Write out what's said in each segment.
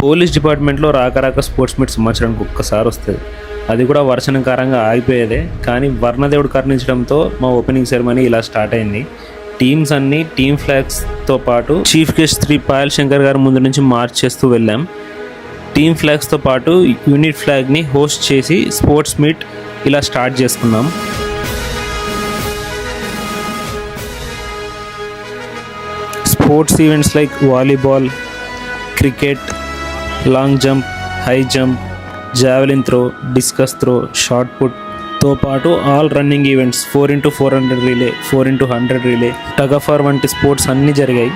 Police డిపార్ట్మెంట్లో రాక sports meet సంవత్సరానికి ఒక్కసారి వస్తుంది. అది కూడా వర్షాకారంగా ఆగిపోయేదే, కానీ వర్ణదేవుడు కరుణించడంతో మా ఓపెనింగ్ సెరమనీ ఇలా స్టార్ట్ అయింది. టీమ్స్ అన్ని టీమ్ ఫ్లాగ్స్తో పాటు చీఫ్ గెస్ట్ శ్రీ పాయల్ శంకర్ గారు ముందు నుంచి మార్చ్ చేస్తూ వెళ్ళాం. టీమ్ ఫ్లాగ్స్తో పాటు యూనిట్ ఫ్లాగ్ని హోస్ట్ చేసి స్పోర్ట్స్ మీట్ ఇలా స్టార్ట్ చేసుకున్నాం. Sports events like volleyball, cricket, long jump, high jump, javelin throw, discus throw, short పుట్తో పాటు all running events 4x400 relay, 4x100 relay, tug of war వంటి స్పోర్ట్స్ అన్నీ జరిగాయి.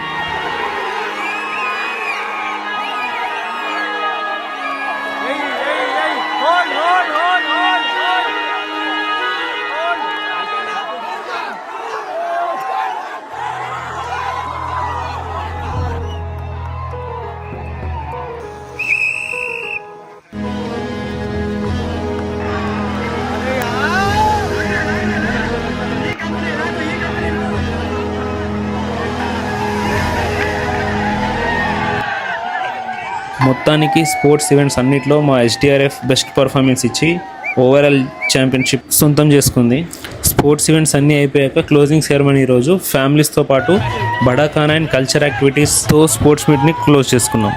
మొత్తానికి స్పోర్ట్స్ ఈవెంట్స్ అన్నిట్లో మా SDRF బెస్ట్ పర్ఫార్మెన్స్ ఇచ్చి ఓవరాల్ ఛాంపియన్షిప్ సొంతం చేసుకుంది. స్పోర్ట్స్ ఈవెంట్స్ అన్నీ అయిపోయాక క్లోజింగ్ సెరమనీ రోజు ఫ్యామిలీస్తో పాటు బడా ఖానా అండ్ కల్చర్ యాక్టివిటీస్తో స్పోర్ట్స్ మీట్ని క్లోజ్ చేసుకున్నాం.